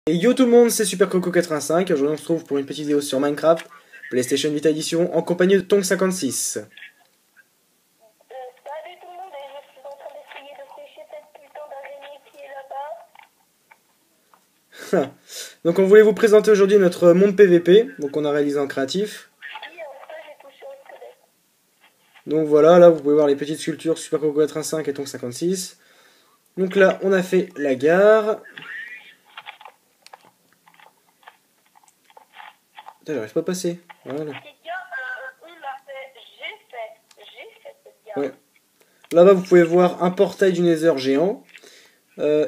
Et yo tout le monde, c'est SuperCoco85. Aujourd'hui on se retrouve pour une petite vidéo sur Minecraft, PlayStation Vita Edition, en compagnie de Tonk56. Salut tout le monde, et je suis en train d'essayer de pêcher cette putain d'araignée qui est là-bas. Donc on voulait vous présenter aujourd'hui notre monde PVP, donc on a réalisé en créatif. Oui, en fait, j'ai touché au squelette. Donc voilà, là vous pouvez voir les petites sculptures SuperCoco85 et Tonk56. Donc là on a fait la gare. Putain, j'arrive pas à passer. Voilà. Cette gare, on l'a fait, j'ai fait cette gare. Ouais. Là-bas vous pouvez voir un portail du Nether géant.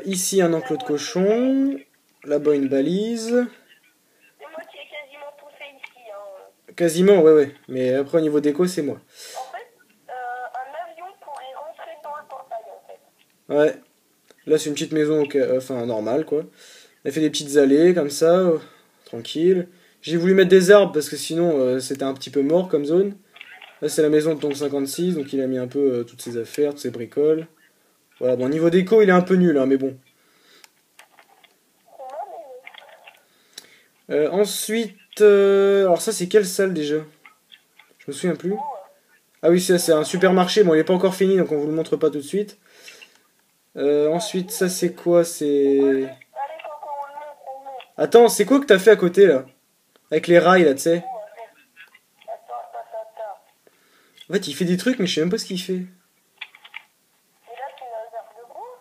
Ici un enclos de cochon. Là-bas une balise. C'est moi qui ai quasiment tout fait ici. Quasiment, ouais. Mais après au niveau déco c'est moi. En fait, un avion pourrait rentrer dans un portail en fait. Ouais. Là c'est une petite maison, enfin normale quoi. Elle fait des petites allées comme ça, tranquille. J'ai voulu mettre des arbres parce que sinon c'était un petit peu mort comme zone. Là c'est la maison de Tonk56, donc il a mis un peu toutes ses affaires, toutes ses bricoles. Voilà, bon niveau déco il est un peu nul, hein, mais bon. Ensuite, alors ça c'est quelle salle déjà? Je me souviens plus. Ah oui, ça c'est un supermarché, bon il est pas encore fini donc on vous le montre pas tout de suite. Ensuite ça c'est quoi? C'est... Allez, Coco, on le montre. Attends, c'est quoi que t'as fait à côté là? Avec les rails là, tu sais. Attends. En fait il fait des trucs mais je sais même pas ce qu'il fait. Et là, c'est une réserve de bois.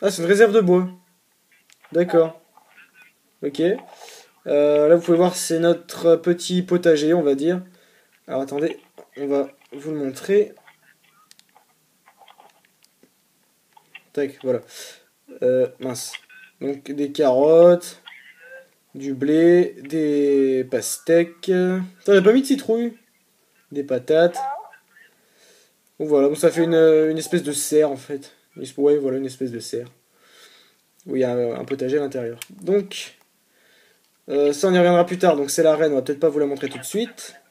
Ah c'est une réserve de bois. D'accord. Ok. Là vous pouvez voir c'est notre petit potager on va dire. Alors attendez, on va vous le montrer. Tac, voilà. Mince. Donc des carottes, du blé, des pastèques. T'en as pas mis de citrouille? Des patates. Donc voilà, donc ça fait une espèce de serre en fait. Ouais, voilà, une espèce de serre. Où il y a un potager à l'intérieur. Donc, ça on y reviendra plus tard. Donc c'est l'arène, on va peut-être pas vous la montrer tout de suite.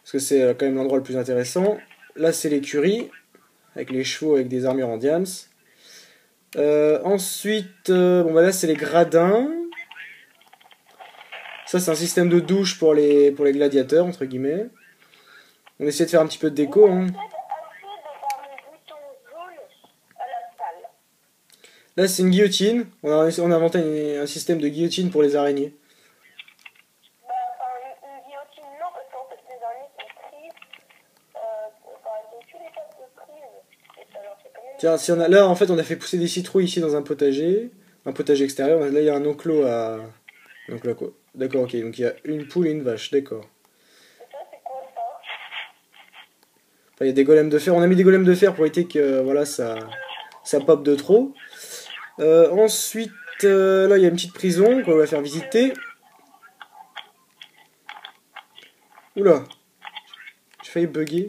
Parce que c'est quand même l'endroit le plus intéressant. Là c'est l'écurie. Avec les chevaux avec des armures en diams. Ensuite, bon bah là c'est les gradins. Ça c'est un système de douche pour les gladiateurs entre guillemets. On essaie de faire un petit peu de déco. Hein. Là c'est une guillotine. On a inventé un système de guillotine pour les araignées. Une guillotine, non, parce qu'en fait, les araignées sont prises. Elles ont tué les pattes de prise. Et ça leur fait quand même. Tiens, si on a, là en fait on a fait pousser des citrouilles ici dans un potager extérieur. Là il y a un enclos à... Donc là quoi? D'accord, ok, donc il y a une poule et une vache, d'accord. Et ça, c'est quoi ça? Enfin, il y a des golems de fer. On a mis des golems de fer pour éviter que voilà, ça pop de trop. Ensuite, là il y a une petite prison qu'on va faire visiter. Oula, j'ai failli bugger.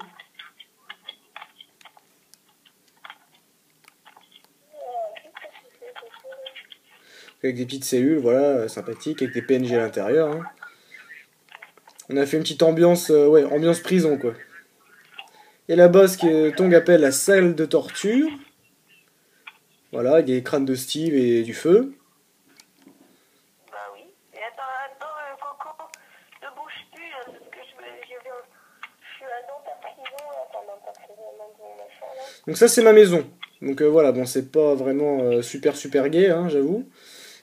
Avec des petites cellules, voilà, sympathiques, avec des PNG à l'intérieur. Hein. On a fait une petite ambiance, ouais, ambiance prison quoi. Et là-bas, ce que Tong appelle la salle de torture. Voilà, avec des crânes de Steve et du feu. Bah oui. Et attends, Coco, ne bouge plus, parce que je suis dans ta prison, enfin dans ta prison, dans ton machin là. Donc ça, c'est ma maison. Donc voilà, bon, c'est pas vraiment super gay, hein, j'avoue.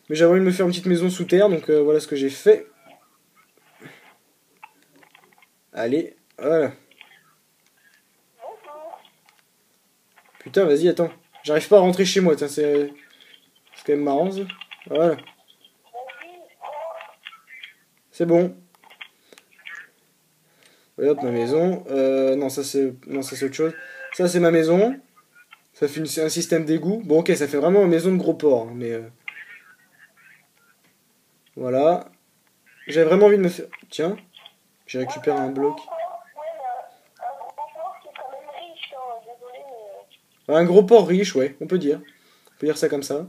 Mais j'avais envie de me faire une petite maison sous terre, donc voilà ce que j'ai fait. Allez, voilà. Bonjour. Putain, vas-y, attends. J'arrive pas à rentrer chez moi, c'est quand même marrant, ça. Voilà. C'est bon. Et hop, ma maison. Non, ça c'est autre chose. Ça, c'est ma maison. Ça fait un système d'égout. Bon, ok, ça fait vraiment une maison de gros porc, hein, mais... Voilà. J'avais vraiment envie de me faire... Tiens, j'ai récupéré un bloc. Un gros porc riche, ouais, on peut dire. On peut dire ça comme ça.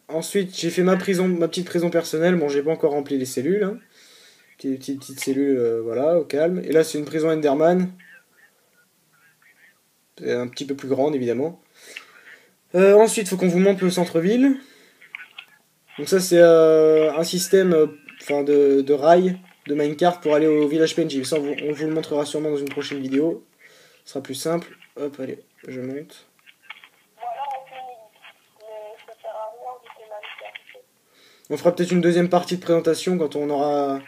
Ensuite, j'ai fait ma petite prison personnelle. Bon, j'ai pas encore rempli les cellules. Hein. Petites cellules, voilà, au calme. Et là, c'est une prison Enderman. Un petit peu plus grande, évidemment. Ensuite, il faut qu'on vous montre le centre-ville. Donc ça c'est un système de rails de minecart pour aller au village PNJ. Ça on vous le montrera sûrement dans une prochaine vidéo. Ce sera plus simple. Hop, allez, je monte. Voilà, on finit. Mais ça sert à rien vu que Minecraft. On fera peut-être une deuxième partie de présentation quand on aura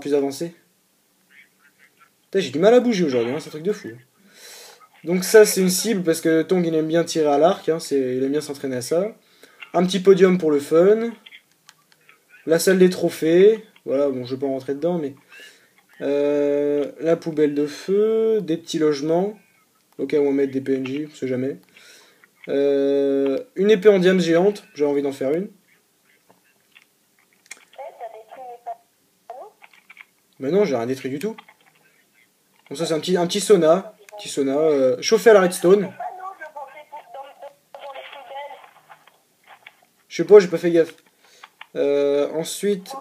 plus avancé. J'ai du mal à bouger aujourd'hui, hein, c'est un truc de fou. Donc ça c'est une cible parce que Tong il aime bien tirer à l'arc, hein, il aime bien s'entraîner à ça. Un petit podium pour le fun. La salle des trophées. Voilà, bon je vais pas rentrer dedans mais... la poubelle de feu, des petits logements. Au cas où on met des PNJ, on sait jamais. Une épée en diamant géante, j'ai envie d'en faire une. Mais non, j'ai rien détruit du tout. Donc ça c'est un petit sauna. Petit sauna. Chauffé à la redstone. Je sais pas, j'ai pas fait gaffe. Ensuite...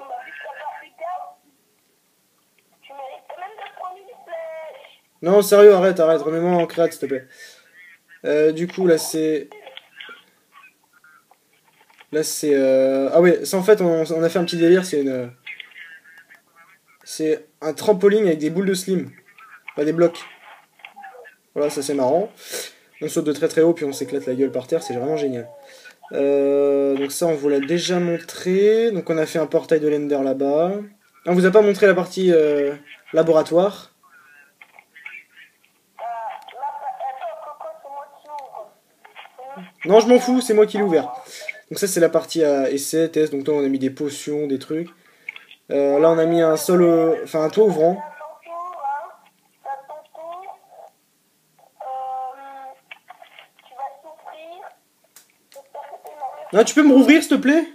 Non, sérieux, arrête, remets-moi en créate, s'il te plaît. Du coup, là, c'est... Ah ouais, ça, en fait, on a fait un petit délire, c'est un trampoline avec des boules de slim. Pas des blocs. Voilà, ça, c'est marrant. On saute de très très haut, puis on s'éclate la gueule par terre, c'est vraiment génial. Donc ça, on vous l'a déjà montré. Donc on a fait un portail de l'Ender là-bas. On vous a pas montré la partie laboratoire. Non, je m'en fous, c'est moi qui l'ai ouvert. Donc ça, c'est la partie à essai, test. Donc là, on a mis des potions, des trucs. Là, on a mis un sol... Enfin, un toit ouvrant. Ah, tu peux me rouvrir, s'il te plaît?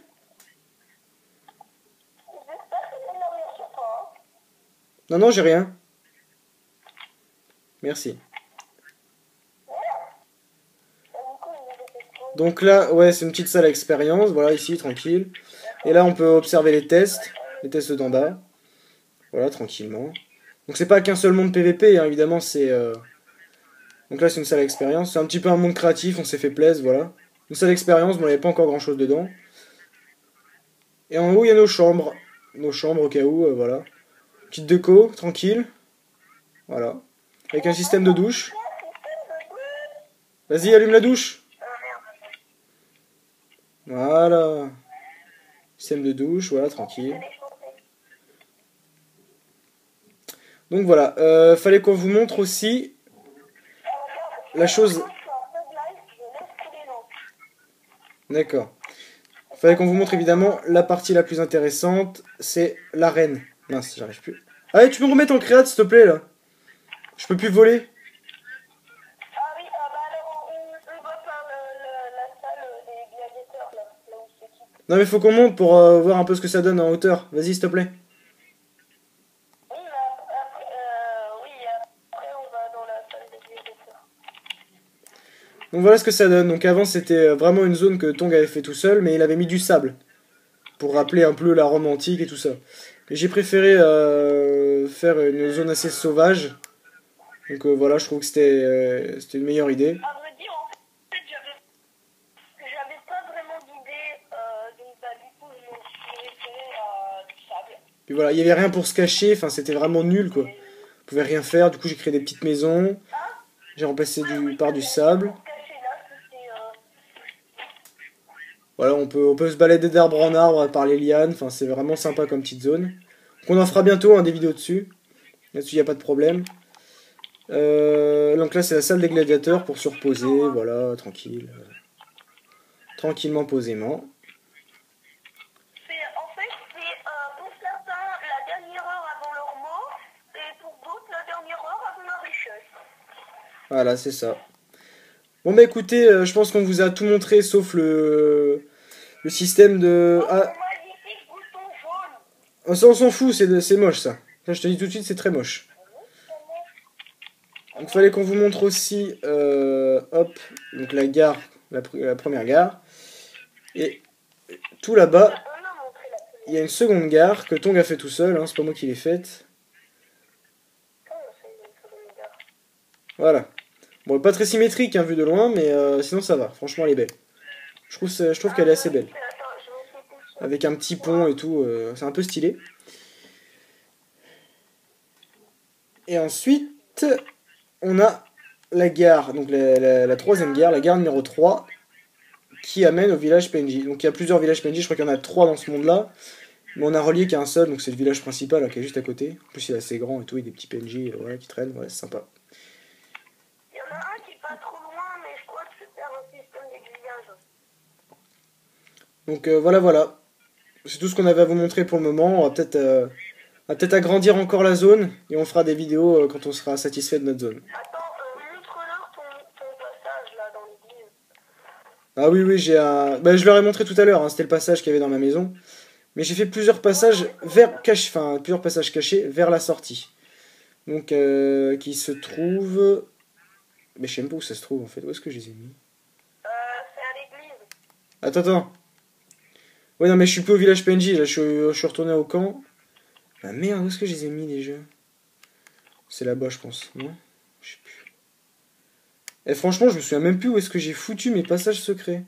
Non, non, j'ai rien. Merci. Donc là, ouais, c'est une petite salle à expérience. Voilà, ici, tranquille. Et là, on peut observer les tests d'en bas. Voilà, tranquillement. Donc c'est pas qu'un seul monde PVP, hein, évidemment, c'est... Donc là, c'est une salle à expérience. C'est un petit peu un monde créatif, on s'est fait plaisir, voilà. Une salle d'expérience, mais il n'y avait pas encore grand-chose dedans. Et en haut, il y a nos chambres. Nos chambres, au cas où, voilà. Petite déco, tranquille. Voilà. Avec un système de douche. Vas-y, allume la douche. Voilà. Système de douche, voilà, tranquille. Donc voilà, fallait qu'on vous montre aussi la chose... D'accord. Fallait qu'on vous montre évidemment la partie la plus intéressante, c'est l'arène. Mince, j'arrive plus. Allez, tu peux me remettre en créate, s'il te plaît, là. Je peux plus voler. Non mais faut qu'on monte pour voir un peu ce que ça donne en hauteur. Vas-y, s'il te plaît. Donc voilà ce que ça donne. Donc avant c'était vraiment une zone que Tong avait fait tout seul, mais il avait mis du sable. Pour rappeler un peu la Rome antique et tout ça. Et j'ai préféré faire une zone assez sauvage. Donc voilà, je trouve que c'était une meilleure idée. À vrai dire, en fait, j'avais pas vraiment d'idée, donc bah, du coup, je me suis référé à du sable. Puis voilà, il y avait rien pour se cacher, enfin c'était vraiment nul quoi. On pouvait rien faire, du coup j'ai créé des petites maisons. J'ai remplacé par du sable. Voilà, on peut se balader d'arbre en arbre par les lianes, enfin c'est vraiment sympa comme petite zone. Donc on en fera bientôt des vidéos dessus. Là-dessus il n'y a pas de problème. Donc là c'est la salle des gladiateurs pour se reposer, voilà, tranquille. Tranquillement, posément. En fait, c'est pour certains la dernière heure avant leur mort, et pour d'autres la dernière heure avant leur richesse. Voilà, c'est ça. Bon bah écoutez, je pense qu'on vous a tout montré sauf le système de... Ah, ça on s'en fout, c'est moche ça. Ça je te dis tout de suite, c'est très moche. Donc fallait qu'on vous montre aussi, hop, donc la gare, la première gare. Et tout là-bas, il y a une seconde gare que Tong a fait tout seul, hein, c'est pas moi qui l'ai faite. Voilà. Bon, pas très symétrique hein, vu de loin, mais sinon ça va. Franchement, elle est belle. Je trouve qu'elle est assez belle. Attends, je avec un petit pont et tout, c'est un peu stylé. Et ensuite, on a la gare, donc la troisième gare, la gare numéro 3, qui amène au village PNJ. Donc il y a plusieurs villages PNJ, je crois qu'il y en a 3 dans ce monde-là, mais on a relié qu'à un seul, donc c'est le village principal là, qui est juste à côté. En plus il est assez grand et tout, il y a des petits PNJ voilà, qui traînent, ouais, c'est sympa. Il y en a un qui est pas trop loin, mais je crois que c'est un système d'aiguillage. Donc voilà. C'est tout ce qu'on avait à vous montrer pour le moment. On va peut-être agrandir encore la zone et on fera des vidéos quand on sera satisfait de notre zone. Attends, montre-leur ton passage là dans l'église. Ah oui, j'ai un... Bah, je leur ai montré tout à l'heure, hein, c'était le passage qu'il y avait dans ma maison. Mais j'ai fait plusieurs passages plusieurs passages cachés vers la sortie. Donc, qui se trouve... Mais je sais même pas où ça se trouve en fait. Où est-ce que je les ai mis? C'est à l'église. Attends. Ouais, non, mais je suis plus au village PNJ, là, je suis retourné au camp. Ah merde, où est-ce que je les ai mis déjà? C'est là-bas, je pense, non? Je sais plus. Et franchement, je me souviens même plus où est-ce que j'ai foutu mes passages secrets.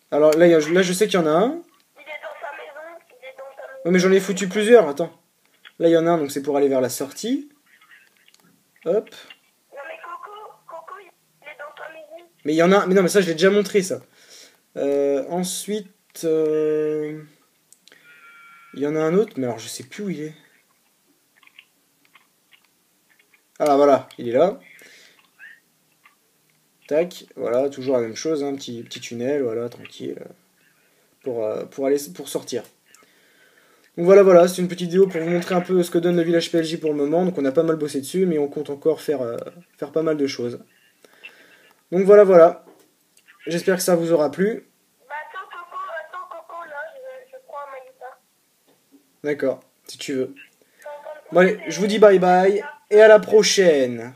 Alors là, là je sais qu'il y en a un. Il est dans sa maison. Il est dans sa maison. Ouais, mais j'en ai foutu plusieurs, attends. Là, il y en a un, donc c'est pour aller vers la sortie. Hop. Non mais Coco, il est dans ta maison. Mais il y en a un, mais non, mais ça, je l'ai déjà montré, ça. Ensuite, il y en a un autre, mais alors je sais plus où il est. Ah, voilà, il est là. Tac, voilà, toujours la même chose, hein, petit tunnel, voilà, tranquille, pour sortir. Donc voilà, c'est une petite vidéo pour vous montrer un peu ce que donne le village PLJ pour le moment. Donc on a pas mal bossé dessus, mais on compte encore faire pas mal de choses. Donc voilà, j'espère que ça vous aura plu. Bah attends Coco, là, je prends ma guitare. D'accord, si tu veux. Bon allez, je vous dis bye bye, et à la prochaine.